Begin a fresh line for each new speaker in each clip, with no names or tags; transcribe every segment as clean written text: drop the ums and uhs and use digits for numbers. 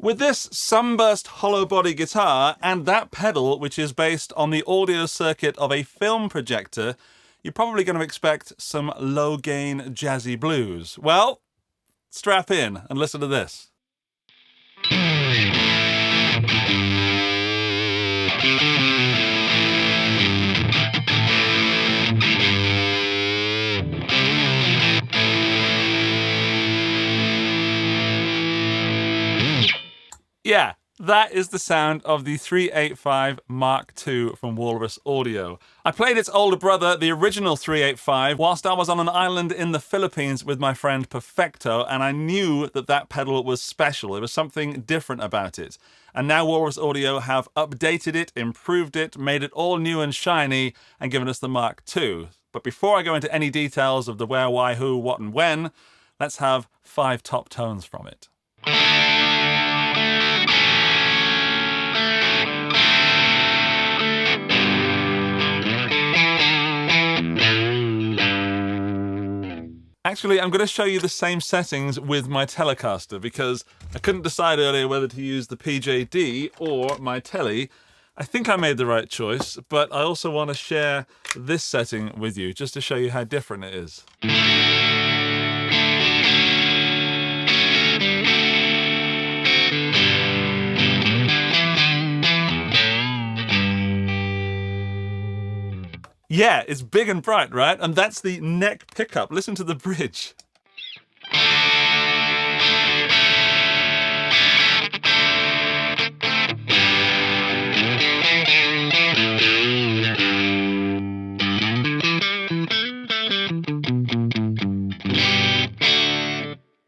With this sunburst hollow body guitar and that pedal, which is based on the audio circuit of a film projector, you're probably going to expect some low gain jazzy blues. Well, strap in and listen to this. Yeah, that is the sound of the 385 Mark II from Walrus Audio. I played its older brother, the original 385, whilst I was on an island in the Philippines with my friend Perfecto, and I knew that that pedal was special. There was something different about it. And now Walrus Audio have updated it, improved it, made it all new and shiny, and given us the Mark II. But before I go into any details of the where, why, who, what, and when, let's have 5 top tones from it. Actually, I'm going to show you the same settings with my Telecaster because I couldn't decide earlier whether to use the PJD or my Telly. I think I made the right choice, but I also want to share this setting with you just to show you how different it is. Yeah, it's big and bright, right? And that's the neck pickup. Listen to the bridge.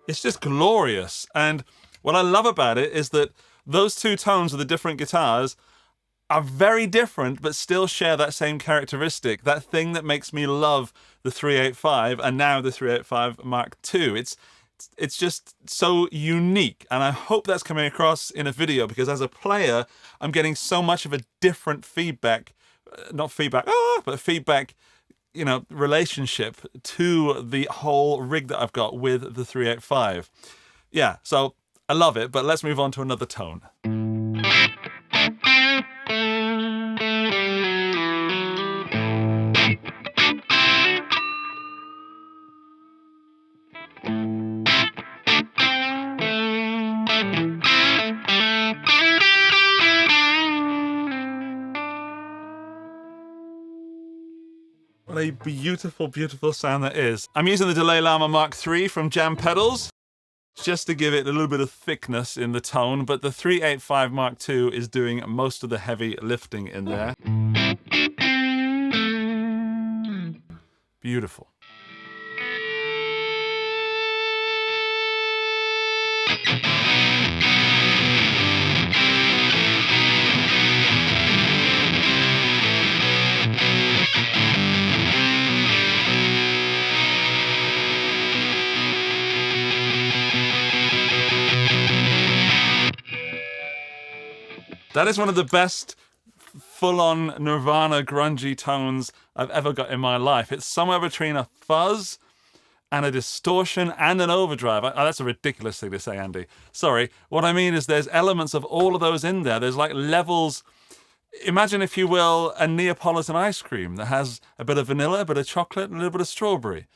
It's just glorious. And what I love about it is that those two tones of the different guitars are very different, but still share that same characteristic, that thing that makes me love the 385 and now the 385 Mark II. It's just so unique, and I hope that's coming across in a video because as a player, I'm getting so much of a different feedback, but feedback, relationship to the whole rig that I've got with the 385. Yeah, so I love it, but let's move on to another tone. What a beautiful, beautiful sound that is. I'm using the 𝗦𝗨𝗪𝗪 Mark III from Jam Pedals just to give it a little bit of thickness in the tone, but the 385 Mark II is doing most of the heavy lifting in there. Beautiful. That is one of the best full-on Nirvana grungy tones I've ever got in my life. It's somewhere between a fuzz and a distortion and an overdrive. That's a ridiculous thing to say, Andy. Sorry. What I mean is there's elements of all of those in there. There's like levels. Imagine, if you will, a Neapolitan ice cream that has a bit of vanilla, a bit of chocolate, and a little bit of strawberry.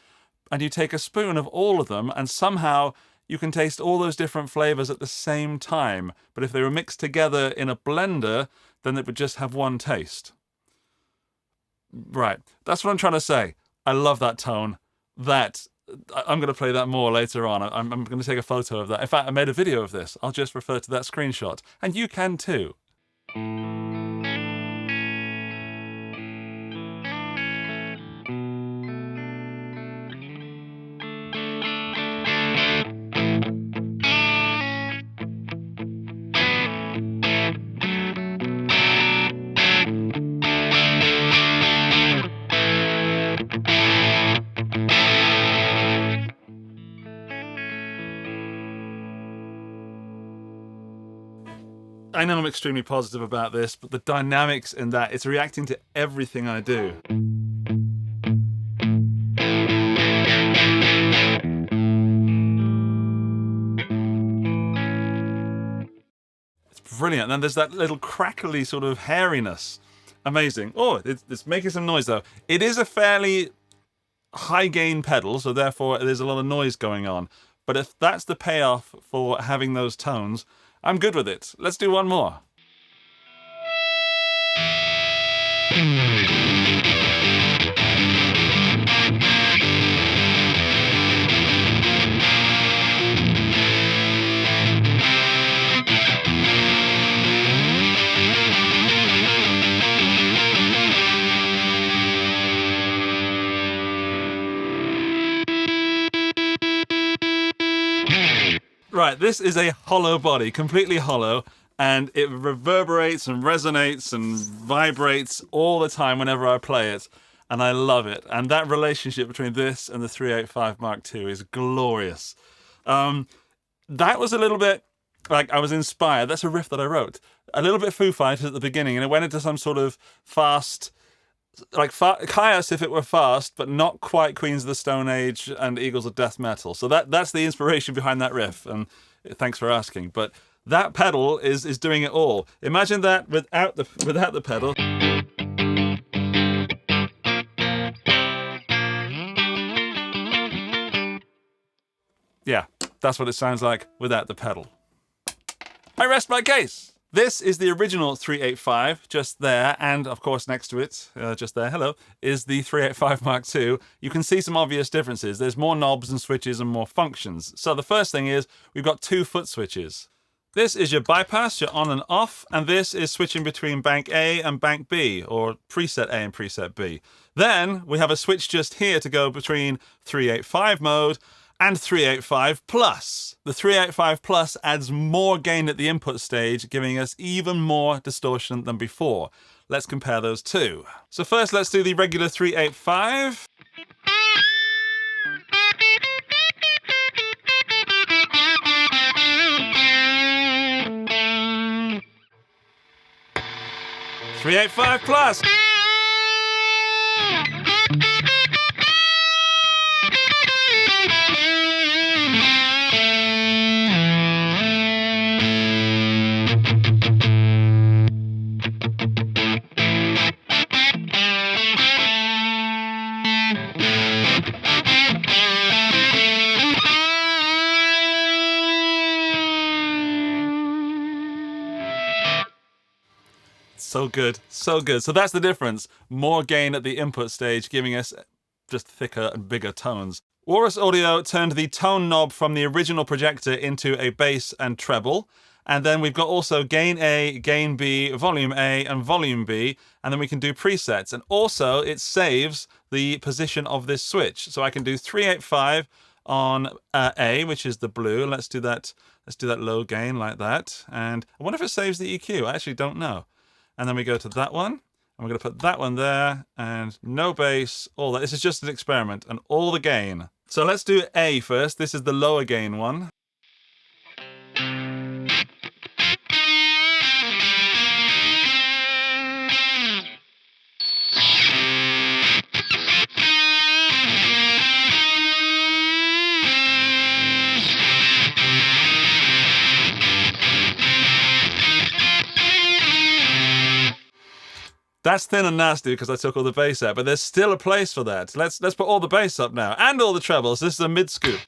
And you take a spoon of all of them, and somehow you can taste all those different flavors at the same time. But if they were mixed together in a blender, then it would just have one taste. Right. That's what I'm trying to say. I love that tone. I'm going to play that more later on. I'm going to take a photo of that. In fact, I made a video of this. I'll just refer to that screenshot. And you can too. I know I'm extremely positive about this, but the dynamics in that, it's reacting to everything I do. Brilliant. And then there's that little crackly sort of hairiness. Amazing. Oh, it's making some noise though. It is a fairly high gain pedal, so therefore there's a lot of noise going on. But if that's the payoff for having those tones, I'm good with it. Let's do one more. Right, this is a hollow body, completely hollow, and it reverberates and resonates and vibrates all the time whenever I play it, and I love it. And that relationship between this and the 385 Mark II is glorious. That was a little bit, like, I was inspired. That's a riff that I wrote. A little bit Foo Fighters at the beginning, and it went into some sort of fast, like Kyuss if it were fast, but not quite Queens of the Stone Age and Eagles of Death Metal. So that's the inspiration behind that riff, and thanks for asking. But that pedal is doing it all. Imagine that without the pedal. Yeah, that's what it sounds like without the pedal. I rest my case. This is the original 385, just there, and of course next to it, just there, hello, is the 385 Mark II. You can see some obvious differences. There's more knobs and switches and more functions. So the first thing is, we've got 2 foot switches. This is your bypass, your on and off, and this is switching between bank A and bank B, or preset A and preset B. Then we have a switch just here to go between 385 mode and 385 plus. The 385 plus adds more gain at the input stage, giving us even more distortion than before. Let's compare those two. So first, let's do the regular 385. ●385 plus. So good, so good. So that's the difference. More gain at the input stage, giving us just thicker and bigger tones. Walrus Audio turned the tone knob from the original Projector into a bass and treble. And then we've got also gain A, gain B, volume A, and volume B. And then we can do presets. And also it saves the position of this switch. So I can do 385 on A, which is the blue. Let's do that low gain like that. And I wonder if it saves the EQ. I actually don't know. And then we go to that one, and we're going to put that one there, and no bass, all that. This is just an experiment, and all the gain. So let's do A first. This is the lower gain one. That's thin and nasty because I took all the bass out, but there's still a place for that. Let's put all the bass up now, and all the trebles. This is a mid scoop.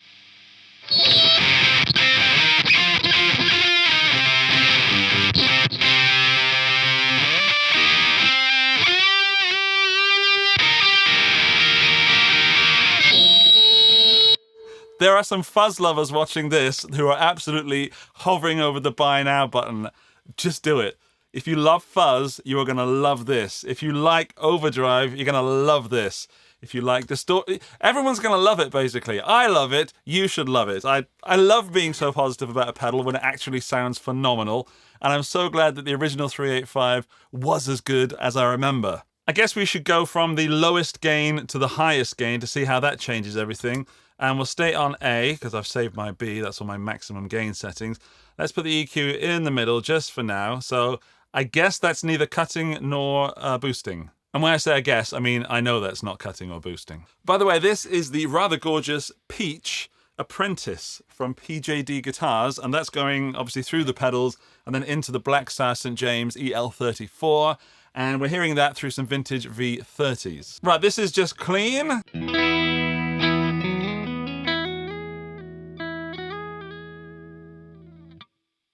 There are some fuzz lovers watching this who are absolutely hovering over the buy now button. Just do it. If you love fuzz, you are going to love this. If you like overdrive, you're going to love this. If you like distort, everyone's going to love it, basically. I love it. You should love it. I love being so positive about a pedal when it actually sounds phenomenal. And I'm so glad that the original 385 was as good as I remember. I guess we should go from the lowest gain to the highest gain to see how that changes everything. And we'll stay on A, because I've saved my B. That's all my maximum gain settings. Let's put the EQ in the middle just for now. So I guess that's neither cutting nor boosting. And when I say I guess, I mean I know that's not cutting or boosting. By the way, this is the rather gorgeous peach Apprentice from PJD Guitars, and that's going obviously through the pedals and then into the Black Star St. James EL34, and we're hearing that through some vintage V30s. Right, this is just clean.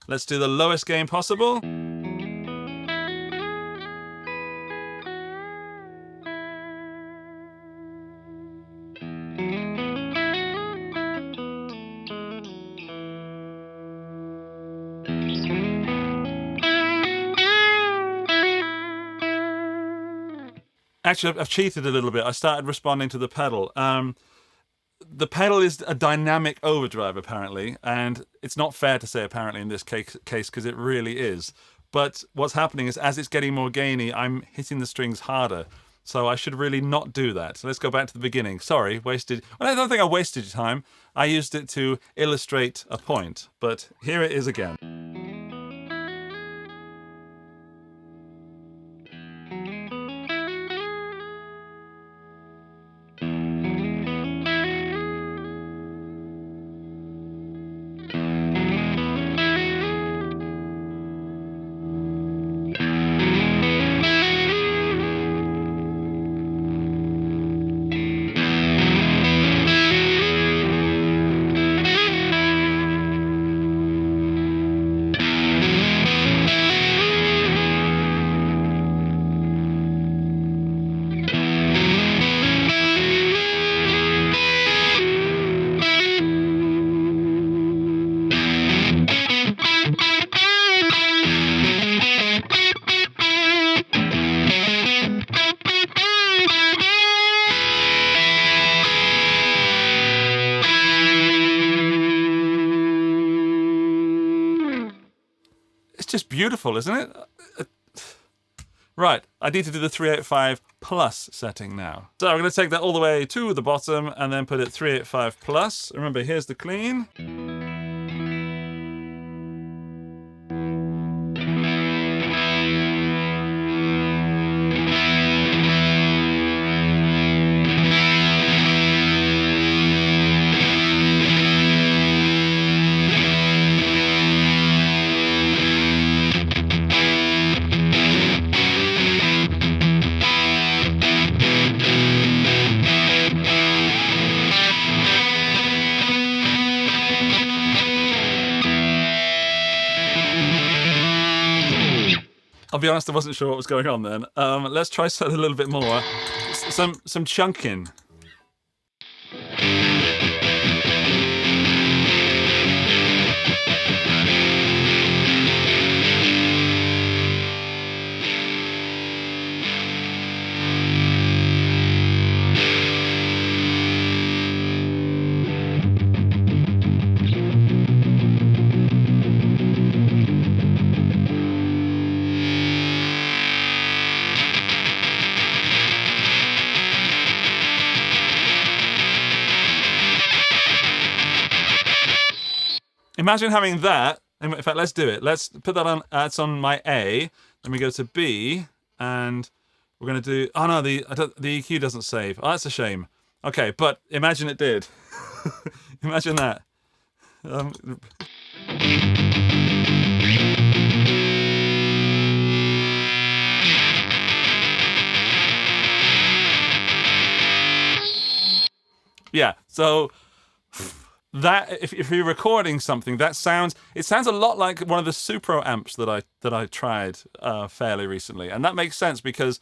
Let's do the lowest gain possible. Actually, I've cheated a little bit. I started responding to the pedal. The pedal is a dynamic overdrive, apparently, and it's not fair to say apparently in this case because it really is. But what's happening is as it's getting more gainy, I'm hitting the strings harder. So I should really not do that. So let's go back to the beginning. Sorry, wasted. Well, I don't think I wasted your time. I used it to illustrate a point, but here it is again. Just beautiful, isn't it? Right, I need to do the 385 plus setting now. So I'm going to take that all the way to the bottom and then put it 385 plus. Remember, here's the clean. I'll be honest, I wasn't sure what was going on then. Let's try something a little bit more. Some chunking. Imagine having that. In fact, let's do it. Let's put that on. That's on my A. Then we go to B, and we're going to do. Oh no, the EQ doesn't save. Oh, that's a shame. Okay, but imagine it did. Imagine that. Yeah. So. That if you're recording something, it sounds a lot like one of the Supro amps that I tried fairly recently, and that makes sense because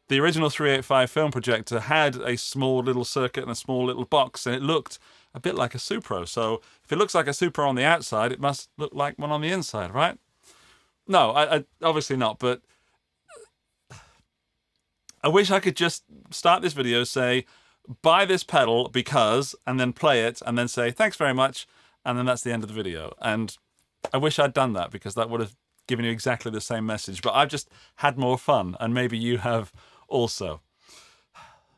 the original 385 film projector had a small little circuit and a small little box, and it looked a bit like a Supro. So if it looks like a Supro on the outside, it must look like one on the inside, right? No, I obviously not. But I wish I could just start this video, say, buy this pedal because, and then play it, and then say, thanks very much, and then that's the end of the video. And I wish I'd done that because that would have given you exactly the same message. But I've just had more fun, and maybe you have also.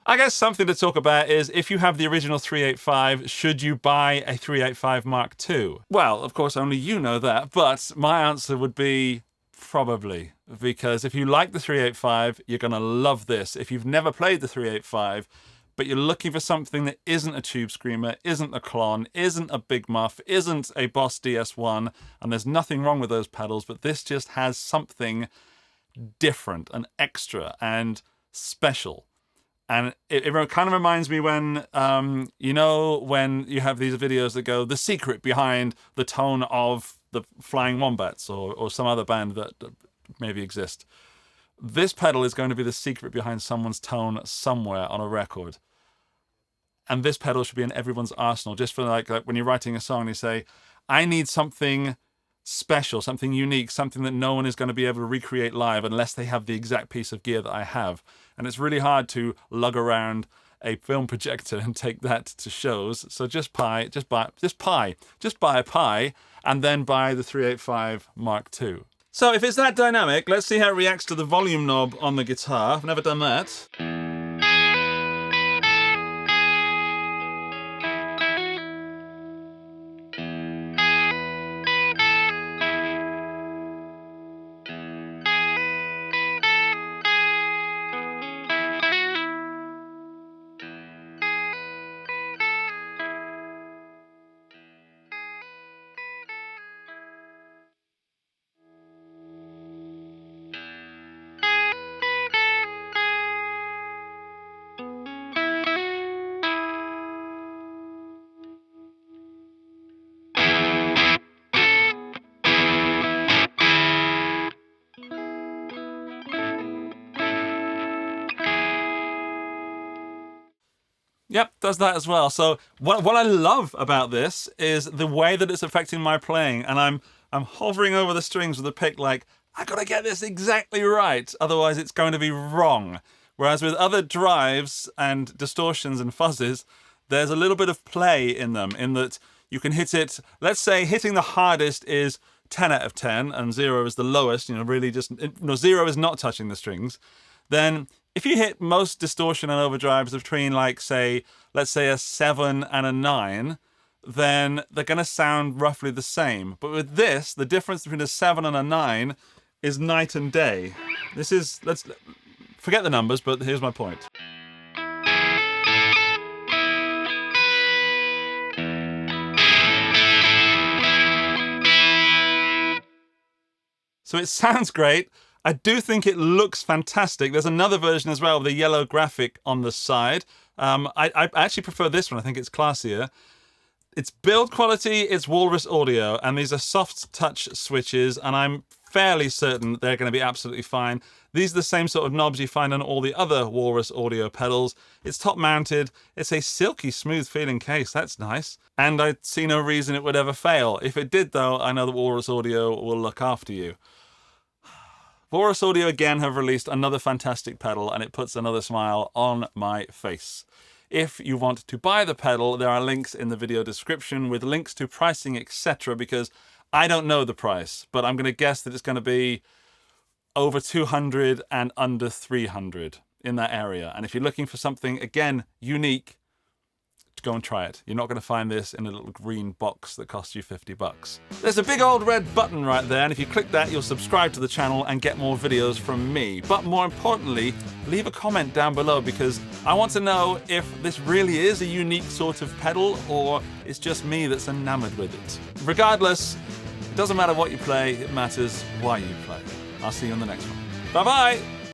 I guess something to talk about is if you have the original 385, should you buy a 385 Mark II? Well, of course, only you know that, but my answer would be probably, because if you like the 385, you're going to love this. If you've never played the 385, but you're looking for something that isn't a Tube Screamer, isn't a Klon, isn't a Big Muff, isn't a Boss DS1, and there's nothing wrong with those pedals, but this just has something different and extra and special. And it kind of reminds me when, you know, when you have these videos that go, the secret behind the tone of the Flying Wombats or some other band that maybe exist. This pedal is going to be the secret behind someone's tone somewhere on a record. And this pedal should be in everyone's arsenal, just for like when you're writing a song and you say, I need something special, something unique, something that no one is going to be able to recreate live unless they have the exact piece of gear that I have. And it's really hard to lug around a film projector and take that to shows. So just buy a Pi and then buy the 385 Mark II. So if it's that dynamic, let's see how it reacts to the volume knob on the guitar. I've never done that. Yep, does that as well. So what I love about this is the way that it's affecting my playing, and I'm hovering over the strings with the pick like, I gotta get this exactly right, otherwise it's going to be wrong. Whereas with other drives and distortions and fuzzes, there's a little bit of play in them, in that you can hit it, let's say hitting the hardest is 10 out of 10, and 0 is the lowest, you know, really just, no, 0 is not touching the strings. Then if you hit most distortion and overdrives between, like, say, let's say a 7 and a 9, then they're going to sound roughly the same. But with this, the difference between a 7 and a 9 is night and day. This is, let's forget the numbers, but here's my point. So it sounds great. I do think it looks fantastic. There's another version as well with a yellow graphic on the side. I actually prefer this one. I think it's classier. It's build quality, it's Walrus audio, and these are soft touch switches, and I'm fairly certain they're going to be absolutely fine. These are the same sort of knobs you find on all the other Walrus audio pedals. It's top mounted. It's a silky smooth feeling case. That's nice. And I see no reason it would ever fail. If it did though, I know that Walrus audio will look after you. Walrus Audio again have released another fantastic pedal, and it puts another smile on my face. If you want to buy the pedal, there are links in the video description with links to pricing, etc., because I don't know the price, but I'm going to guess that it's going to be over 200 and under 300 in that area. And if you're looking for something, again, unique, go and try it. You're not going to find this in a little green box that costs you $50. There's a big old red button right there, and if you click that, you'll subscribe to the channel and get more videos from me. But more importantly, leave a comment down below, because I want to know if this really is a unique sort of pedal, or it's just me that's enamored with it. Regardless, it doesn't matter what you play, it matters why you play. I'll see you on the next one. Bye-bye!